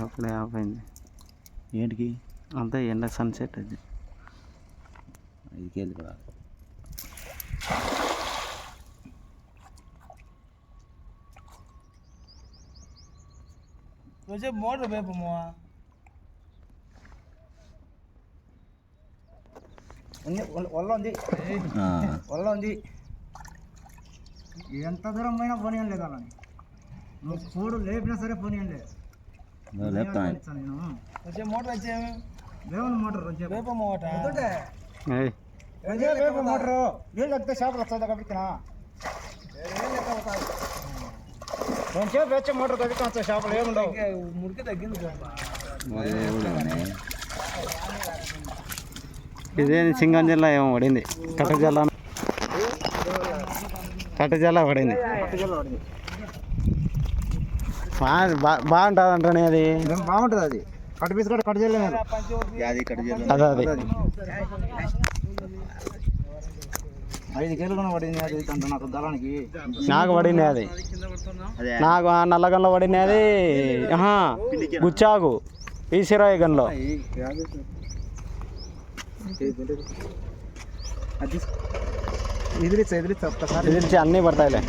అప్పుడే ఆఫ్ అయింది. ఏంటికి అంతా ఎండ సన్సెట్ అది. 5 కేజీలు కూడా మోటర్ వేపము వల్ల ఉంది ఎంత దూరం పోయినా పోనీయం లేదు అలా నువ్వు చూడు లేపినా సరే పోనీయం లేదు. నేను మోటార్ వచ్చేమి వేపన మోటార్ వేప మోటార్ వేప మోటారు నీళ్ళు వస్తే చేపలు వస్తుంది కాబట్టి కొంచెం వచ్చే మోటార్ తగ్గుతా వస్తాయి చేపలు ఏముండవు. మురికి తగ్గింది. ఇదే సింగం జిల్లా ఏమో పడింది. కట్టజల్ల పడింది. బాగుంటుంది అంటానే అది. బాగుంటుంది అది కట్టు పీస్ కూడా కట్టు చేయలేదు. అదే అది 5 కేజీలు కూడా పడింది అది అంట నాకు దళానికి. నాకు పడింది అది. నాకు నల్లగంలో పడింది అది. గుచ్చాకు ఈసిరాయి గన్లో ఎదిరిచ్చి అన్నీ పడతాయిలే.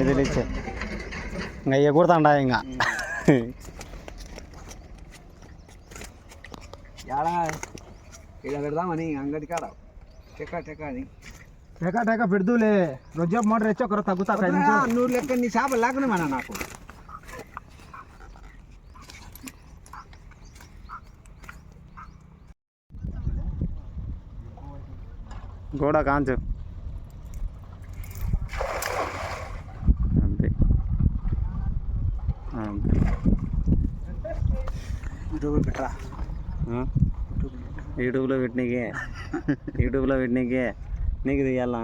ఎదిరిచ్చే ఇంకా ఎగురుతాండా ఇంకా. ఇలా పెడదామని అంగడి కాడ టెకా పెడుతులే. రోజు మోటార్ వచ్చి ఒకరు తగ్గుతా. నువ్వు లెక్క నీ చేపలు లేకుండా మన నాకు గోడ కాంచు అంతే. పెట్టరా యూట్యూబ్లో పెట్టినకే నీకు తీయాలా.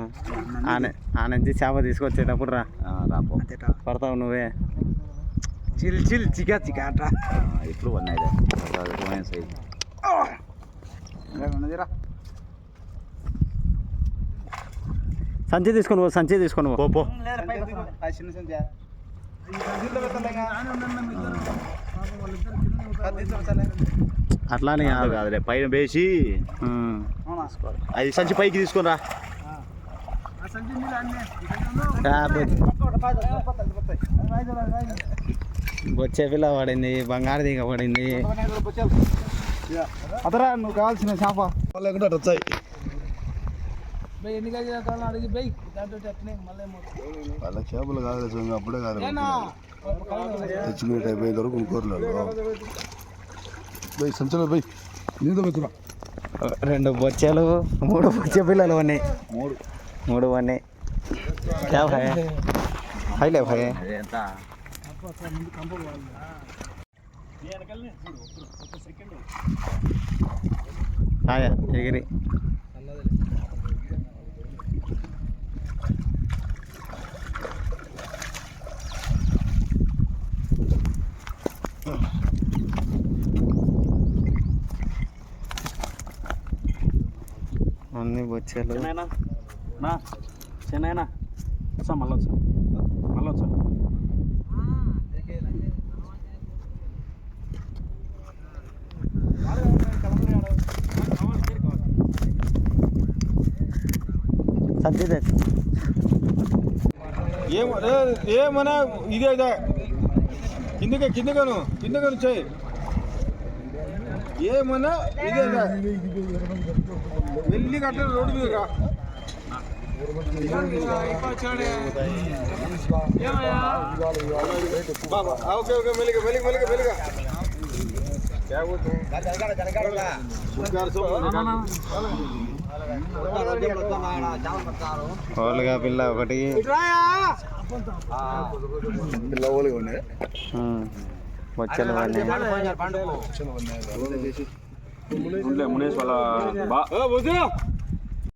ఆ నుంచి చేప తీసుకొచ్చేటప్పుడు రా పడతావు నువ్వే. చిల్ చికా అట్ట ఇప్పుడు ఉన్నాయి సంచి తీసుకొని పో. అట్లానే కాదులే పైన వేసి అది సంచి పైకి తీసుకొని రా. బొచ్చే పిల్ల పడింది, బంగారు తీగ పడింది. అదరా నువ్వు కావాల్సిన చేప వచ్చాయి. వాళ్ళ చేపలు కాదు స్వామి, అప్పుడే కాదు తెచ్చుకునే టైప్ అయిన వరకు కోరలేదు. సంచలో పోయి నీతో పెట్టురా. 2 బొచ్చెలు 3 బొచ్చే పిల్లలు ఉన్నాయి. 3 ఉన్నాయి. क्या भाई हाई ले भाई आया एगिरी అన్ని బొచ్చెలు నా చెన్నైనా వచ్చా మళ్ళీ వచ్చా సత్యదే ఏమన్నా ఇదే కిందకను చేయి. ఏమన్నా ఇదే వెళ్ళి కట్ట రోడ్డు మీద రా. ఓకే మెల్లిగా కోళ్ళుగా పిల్ల ఒకటి బొచ్చెలు మునేష్ వాళ్ళ